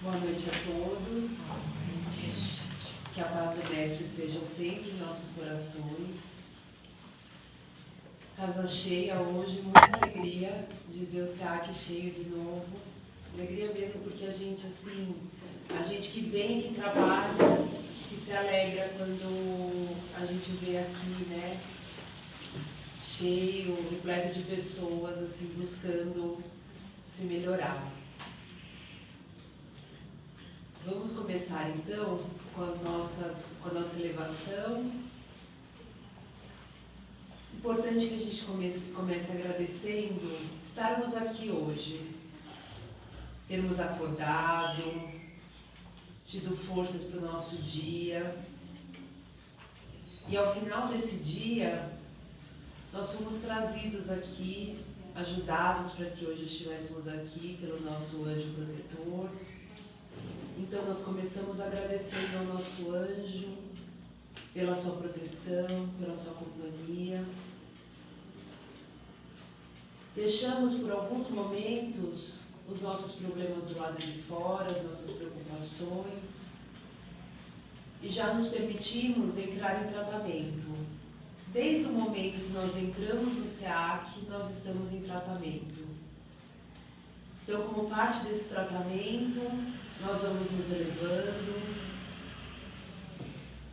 Boa noite a todos. Que a paz do Mestre esteja sempre em nossos corações. Casa cheia hoje, muita alegria de ver o SEAC cheio de novo. Alegria mesmo porque a gente que vem, que trabalha, que se alegra quando a gente vê aqui, né, cheio, repleto de pessoas, assim, buscando se melhorar. Vamos começar então com a nossa elevação. Importante que a gente comece agradecendo estarmos aqui hoje, termos acordado, tido forças para o nosso dia. E ao final desse dia, nós fomos trazidos aqui, ajudados para que hoje estivéssemos aqui pelo nosso anjo protetor. Então nós começamos agradecendo ao nosso anjo pela sua proteção, pela sua companhia. Deixamos por alguns momentos os nossos problemas do lado de fora, as nossas preocupações, e já nos permitimos entrar em tratamento. Desde o momento que nós entramos no SEAC, nós estamos em tratamento. Então, como parte desse tratamento, nós vamos nos elevando,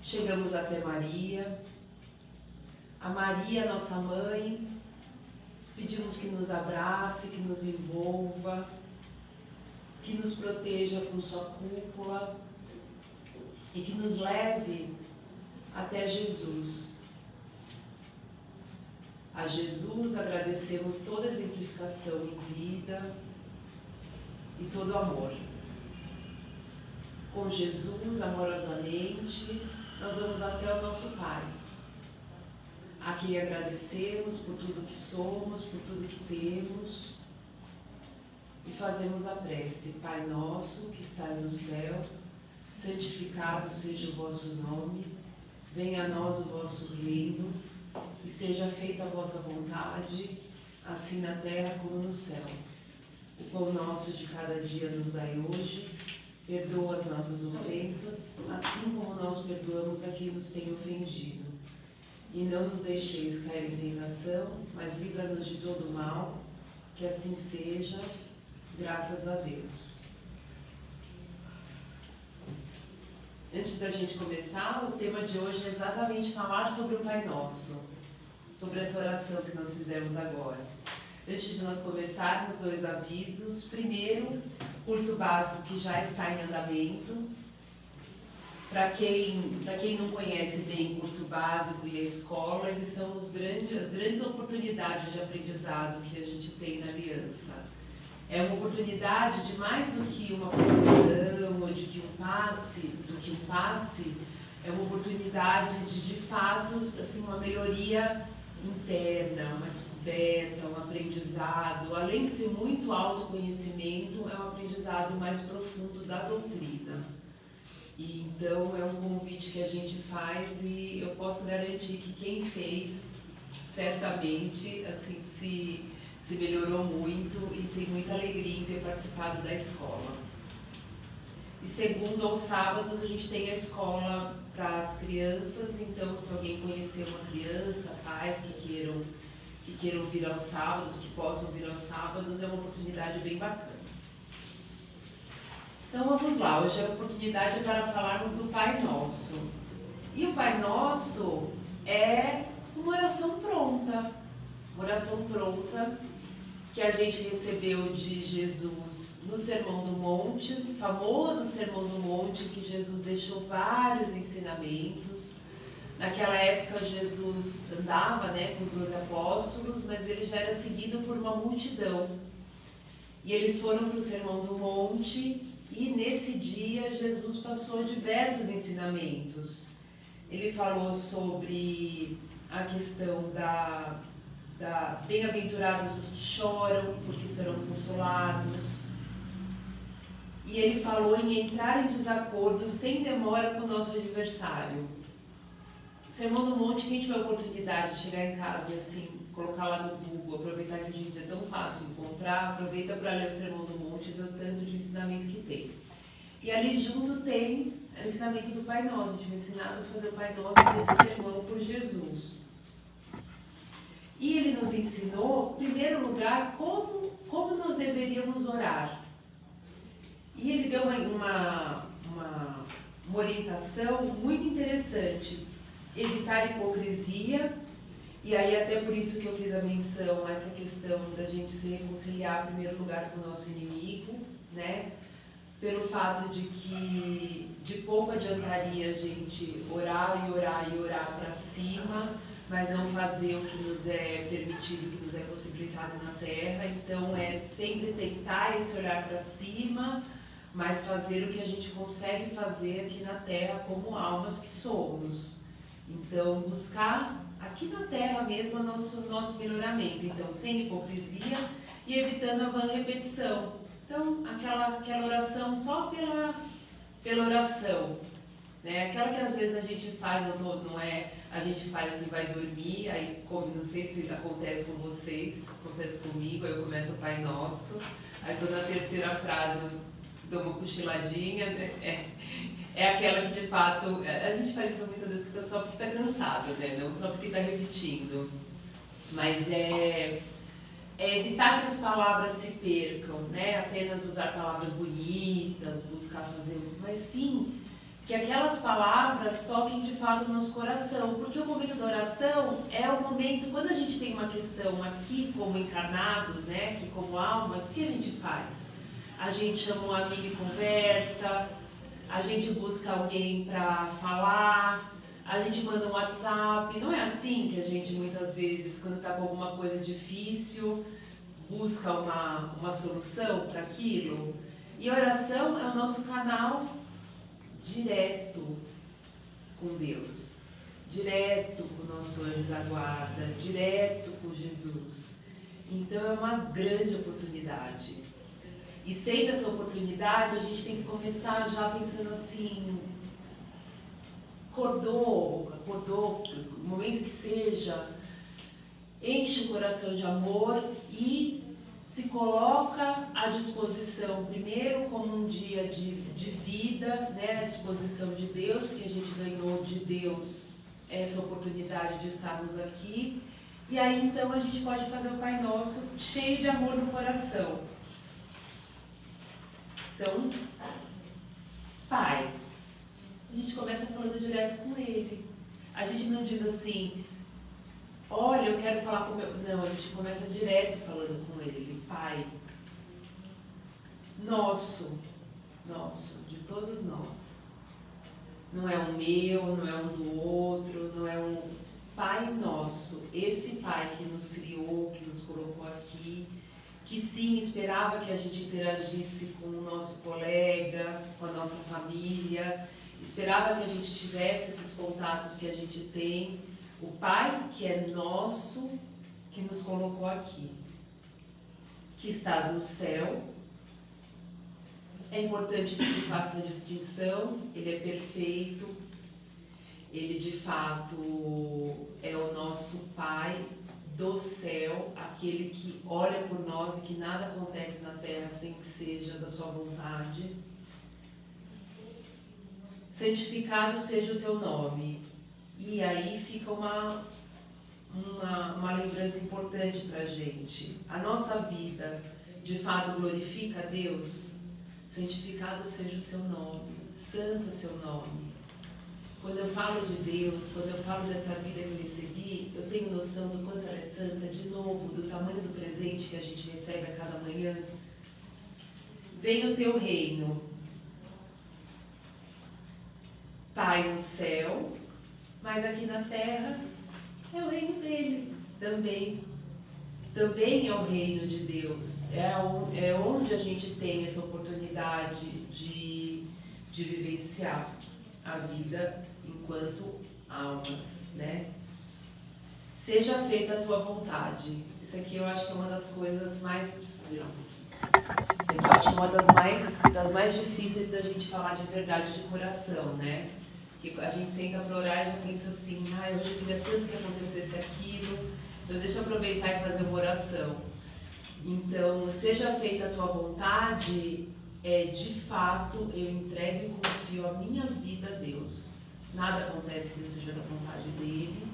chegamos até Maria. A Maria, nossa mãe, pedimos que nos abrace, que nos envolva, que nos proteja com sua cúpula e que nos leve até Jesus. A Jesus agradecemos toda a exemplificação em vida e todo o amor. Com Jesus, amorosamente, nós vamos até o nosso Pai, a quem agradecemos por tudo que somos, por tudo que temos, e fazemos a prece. Pai nosso, que estás no céu, santificado seja o vosso nome, venha a nós o vosso reino, e seja feita a vossa vontade, assim na terra como no céu. O pão nosso de cada dia nos dai hoje, perdoa as nossas ofensas, assim como nós perdoamos a quem nos tem ofendido. E não nos deixeis cair em tentação, mas livra-nos de todo mal, que assim seja, graças a Deus. Antes da gente começar, o tema de hoje é exatamente falar sobre o Pai Nosso, sobre essa oração que nós fizemos agora. Antes de nós começarmos, 2 avisos. Primeiro, curso básico que já está em andamento. Para quem não conhece bem o curso básico e a escola, eles são as grandes oportunidades de aprendizado que a gente tem na Aliança. É uma oportunidade de mais do que uma profissão ou de que um passe, é uma oportunidade de fato, assim, uma melhoria interna, uma descoberta, um aprendizado, além de ser muito autoconhecimento, é um aprendizado mais profundo da doutrina. E então é um convite que a gente faz e eu posso garantir que quem fez certamente assim se melhorou muito e tem muita alegria em ter participado da escola. E segunda aos sábados a gente tem a escola para as crianças, então se alguém conhecer uma criança, pais que queiram vir aos sábados, que possam vir aos sábados, é uma oportunidade bem bacana. Então vamos lá, hoje a oportunidade é para falarmos do Pai Nosso. E o Pai Nosso é uma oração pronta que a gente recebeu de Jesus no Sermão do Monte, o famoso Sermão do Monte, que Jesus deixou vários ensinamentos. Naquela época Jesus andava, com os 12 apóstolos, mas ele já era seguido por uma multidão. E eles foram para o Sermão do Monte e nesse dia Jesus passou diversos ensinamentos. Ele falou sobre a questão da bem-aventurados os que choram, porque serão consolados. E ele falou em entrar em desacordo sem demora com o nosso adversário. Sermão do Monte, quem tiver a oportunidade de chegar em casa e assim, colocar lá no Google, aproveitar que hoje em dia é tão fácil encontrar, aproveita para ler o Sermão do Monte e ver o tanto de ensinamento que tem. E ali junto tem o ensinamento do Pai Nosso. A gente foi ensinado a fazer o Pai Nosso desse sermão por Jesus. E ele nos ensinou, em primeiro lugar, como nós deveríamos orar. E ele deu uma orientação muito interessante. Evitar hipocrisia, e aí até por isso que eu fiz a menção a essa questão da gente se reconciliar em primeiro lugar com o nosso inimigo, né? Pelo fato de que de pouco adiantaria a gente orar e orar e orar para cima, mas não fazer o que nos é permitido, o que nos é possibilitado na terra. Então é sempre tentar esse olhar para cima, mas fazer o que a gente consegue fazer aqui na terra como almas que somos. Então buscar aqui na terra mesmo o nosso melhoramento, então sem hipocrisia e evitando a vã repetição. Então aquela oração só pela oração, né? Aquela que às vezes a gente faz, não é, a gente faz assim, vai dormir, aí não sei se acontece com vocês, acontece comigo, aí eu começo o Pai Nosso, aí tô na terceira frase, eu dou uma cochiladinha, né? É aquela que de fato, a gente faz isso muitas vezes só porque está cansado, né? Não só porque está repetindo. Mas é evitar que as palavras se percam, né? Apenas usar palavras bonitas, buscar fazer, mas sim que aquelas palavras toquem de fato o nosso coração, porque o momento da oração é o momento, quando a gente tem uma questão aqui como encarnados, né? Aqui como almas, o que a gente faz? A gente chama um amigo e conversa, a gente busca alguém para falar, a gente manda um WhatsApp. Não é assim que a gente muitas vezes, quando está com alguma coisa difícil, busca uma solução para aquilo? E a oração é o nosso canal direto com Deus, direto com o nosso anjo da guarda, direto com Jesus. Então é uma grande oportunidade. E sendo essa oportunidade, a gente tem que começar já pensando assim, acordou, no momento que seja, enche o coração de amor e se coloca à disposição, primeiro como um dia de vida, né, à disposição de Deus, porque a gente ganhou de Deus essa oportunidade de estarmos aqui. E aí então a gente pode fazer o Pai Nosso cheio de amor no coração. Então, Pai, a gente começa falando direto com Ele. A gente não diz assim, olha, eu quero falar com o meu... Não, a gente começa direto falando com Ele. Pai, nosso, de todos nós. Não é um meu, não é um do outro, não é um Pai nosso. Esse Pai que nos criou, que nos colocou aqui, que sim, esperava que a gente interagisse com o nosso colega, com a nossa família, esperava que a gente tivesse esses contatos que a gente tem. O Pai que é nosso, que nos colocou aqui, que estás no céu. É importante que se faça a distinção, Ele é perfeito, Ele de fato é o nosso Pai do céu, aquele que olha por nós e que nada acontece na terra sem que seja da sua vontade. Santificado seja o teu nome. E aí fica uma lembrança importante para a gente. A nossa vida de fato glorifica a Deus. Santificado seja o seu nome, santo é o seu nome. Quando eu falo de Deus, quando eu falo dessa vida que eu recebi, eu tenho noção do quanto ela é santa, de novo, do tamanho do presente que a gente recebe a cada manhã. Venha o teu reino, Pai no céu, mas aqui na terra é o reino dele também. Também é o reino de Deus, é onde a gente tem essa oportunidade de vivenciar a vida enquanto almas, né? Seja feita a tua vontade. Isso aqui eu acho que é uma das coisas mais... Deixa eu virar um pouquinho. Isso aqui eu acho que é uma das mais difíceis da gente falar de verdade de coração, né? Que a gente senta para orar e já pensa assim, hoje eu queria tanto que acontecesse aquilo, então deixa eu aproveitar e fazer uma oração. Então, seja feita a tua vontade de fato, eu entrego e confio a minha vida a Deus. Nada acontece que não seja da vontade dele.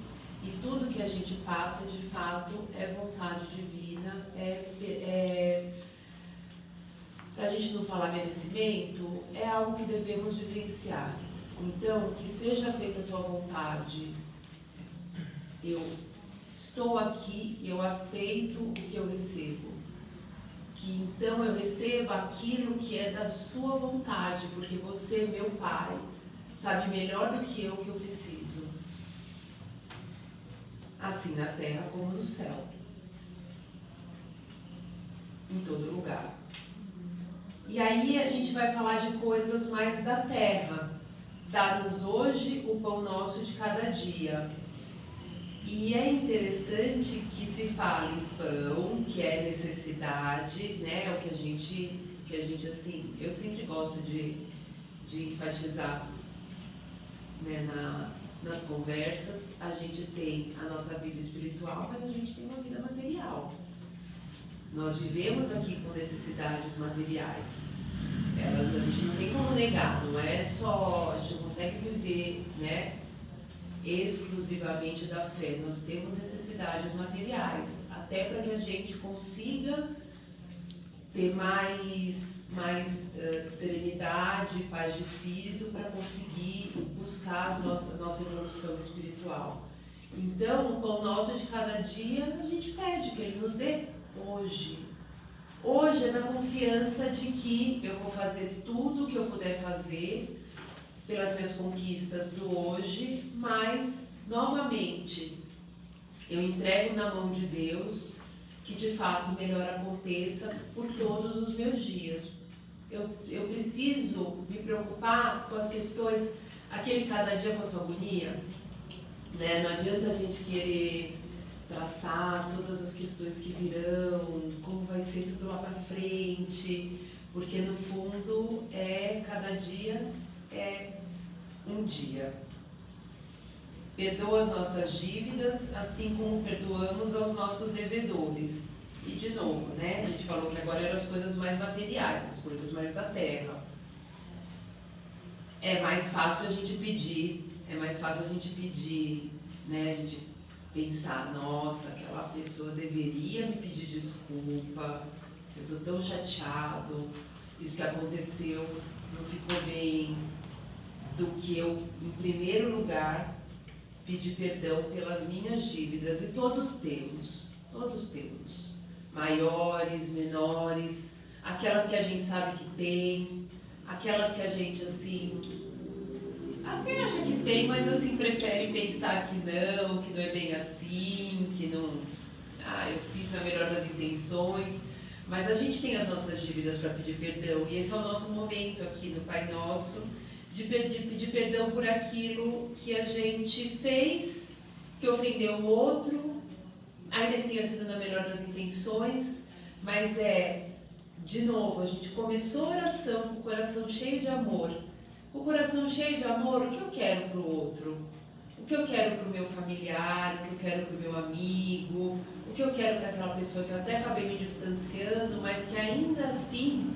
E tudo que a gente passa, de fato, é vontade divina, para a gente não falar merecimento, é algo que devemos vivenciar. Então, que seja feita a tua vontade. Eu estou aqui e eu aceito o que eu recebo. Que então eu receba aquilo que é da sua vontade, porque você, meu Pai, sabe melhor do que eu o que eu preciso. Assim na terra como no céu. Em todo lugar. E aí a gente vai falar de coisas mais da terra. Dá-nos hoje o pão nosso de cada dia. E é interessante que se fale em pão, que é necessidade, né? É o que a gente assim, eu sempre gosto de enfatizar, né? Nas conversas, a gente tem a nossa vida espiritual, mas a gente tem uma vida material. Nós vivemos aqui com necessidades materiais. A gente não tem como negar, não é só, a gente não consegue viver, né, exclusivamente da fé. Nós temos necessidades materiais, até para que a gente consiga ter mais serenidade, paz de espírito, para conseguir buscar a nossa evolução espiritual. Então, o pão nosso de cada dia, a gente pede que Ele nos dê hoje. Hoje é na confiança de que eu vou fazer tudo o que eu puder fazer pelas minhas conquistas do hoje, mas, novamente, eu entrego na mão de Deus que de fato o melhor aconteça por todos os meus dias. Eu preciso me preocupar com as questões, aquele cada dia com a sua agonia, né? Não adianta a gente querer traçar todas as questões que virão, como vai ser tudo lá para frente, porque no fundo cada dia é um dia. Perdoa as nossas dívidas, assim como perdoamos aos nossos devedores. E de novo, né? A gente falou que agora eram as coisas mais materiais, as coisas mais da terra. É mais fácil a gente pedir, né? A gente pensar, nossa, aquela pessoa deveria me pedir desculpa, eu tô tão chateado, isso que aconteceu não ficou bem, do que eu, em primeiro lugar, pedir perdão pelas minhas dívidas. E todos temos, maiores, menores, aquelas que a gente sabe que tem, aquelas que a gente, assim, até acha que tem, mas assim, prefere pensar que não é bem assim, que não, eu fiz na melhor das intenções, mas a gente tem as nossas dívidas para pedir perdão, e esse é o nosso momento aqui no Pai Nosso, de pedir perdão por aquilo que a gente fez, que ofendeu o outro, ainda que tenha sido na melhor das intenções, mas de novo, a gente começou a oração com o coração cheio de amor. O coração cheio de amor, o que eu quero para o outro? O que eu quero para o meu familiar, o que eu quero para o meu amigo, o que eu quero para aquela pessoa que eu até acabei me distanciando, mas que ainda assim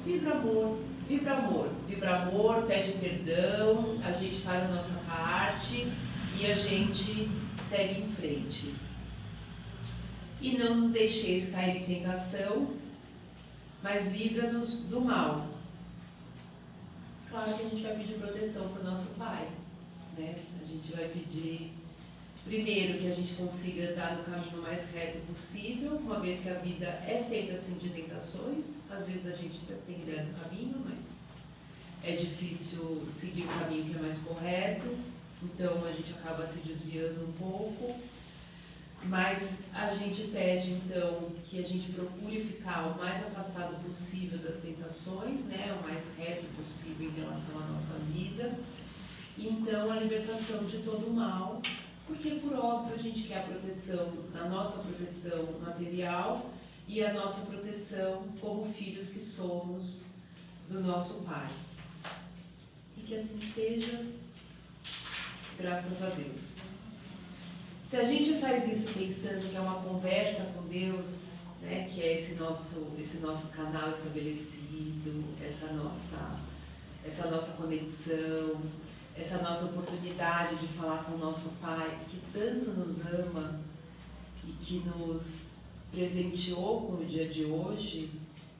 vibra amor, pede perdão, a gente faz a nossa parte e a gente segue em frente. E não nos deixeis cair em tentação, mas livra-nos do mal. Claro que a gente vai pedir proteção para o nosso Pai, né? A gente vai pedir, primeiro, que a gente consiga andar no caminho mais reto possível, uma vez que a vida é feita assim de tentações. Às vezes a gente tem ideia do caminho, mas é difícil seguir o caminho que é mais correto, então a gente acaba se desviando um pouco. Mas a gente pede, então, que a gente procure ficar o mais afastado possível das tentações, né? O mais reto possível em relação à nossa vida. E, então, a libertação de todo o mal, porque, por óbvio, a gente quer a nossa proteção material e a nossa proteção como filhos que somos do nosso Pai. E que assim seja, graças a Deus. Se a gente faz isso pensando que é uma conversa com Deus, né, que é esse nosso canal estabelecido, essa nossa conexão, essa nossa oportunidade de falar com o nosso Pai, que tanto nos ama e que nos presenteou com o dia de hoje,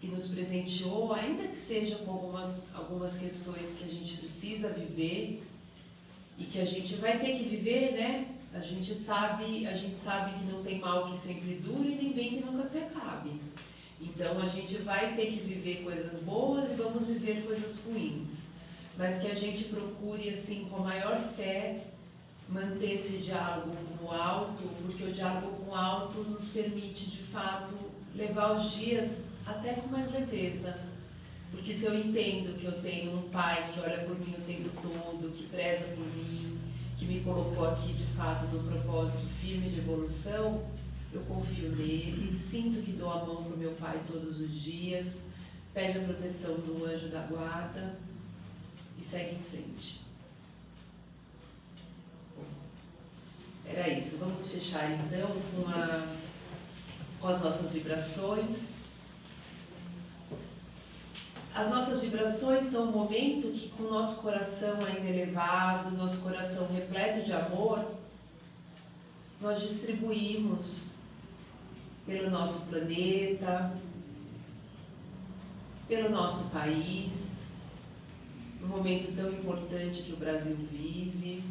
que nos presenteou, ainda que seja com algumas questões que a gente precisa viver e que a gente vai ter que viver, né? A gente sabe que não tem mal que sempre dure, nem bem que nunca se acabe. Então a gente vai ter que viver coisas boas e vamos viver coisas ruins. Mas que a gente procure, assim, com a maior fé, manter esse diálogo com o alto, porque o diálogo com o alto nos permite, de fato, levar os dias até com mais leveza. Porque se eu entendo que eu tenho um Pai que olha por mim o tempo todo, que preza por mim, que me colocou aqui, de fato, no propósito firme de evolução, eu confio nele, sinto que dou a mão para o meu Pai todos os dias, pede a proteção do anjo da guarda e segue em frente. Bom, era isso. Vamos fechar então com as nossas vibrações. As nossas vibrações são um momento que, com o nosso coração ainda elevado, nosso coração repleto de amor, nós distribuímos pelo nosso planeta, pelo nosso país, um momento tão importante que o Brasil vive.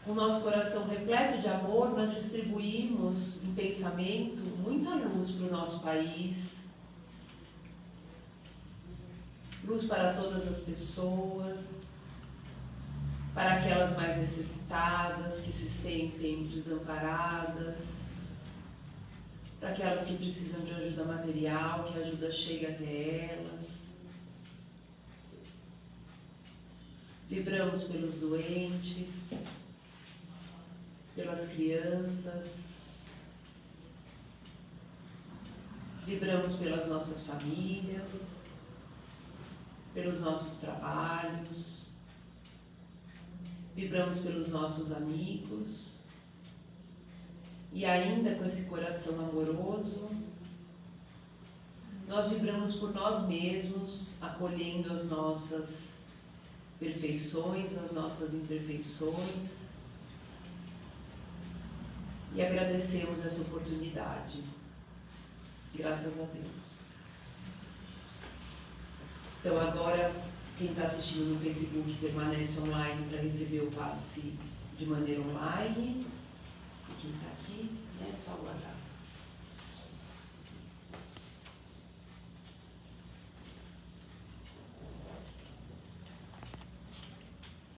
Com o nosso coração repleto de amor, nós distribuímos em pensamento muita luz para o nosso país, luz para todas as pessoas, para aquelas mais necessitadas, que se sentem desamparadas, para aquelas que precisam de ajuda material, que a ajuda chegue até elas. Vibramos pelos doentes, pelas crianças, vibramos pelas nossas famílias, pelos nossos trabalhos, vibramos pelos nossos amigos e ainda com esse coração amoroso, nós vibramos por nós mesmos, acolhendo as nossas perfeições, as nossas imperfeições e agradecemos essa oportunidade. Graças a Deus. Então agora, quem está assistindo no Facebook permanece online para receber o passe de maneira online. E quem está aqui, é só aguardar.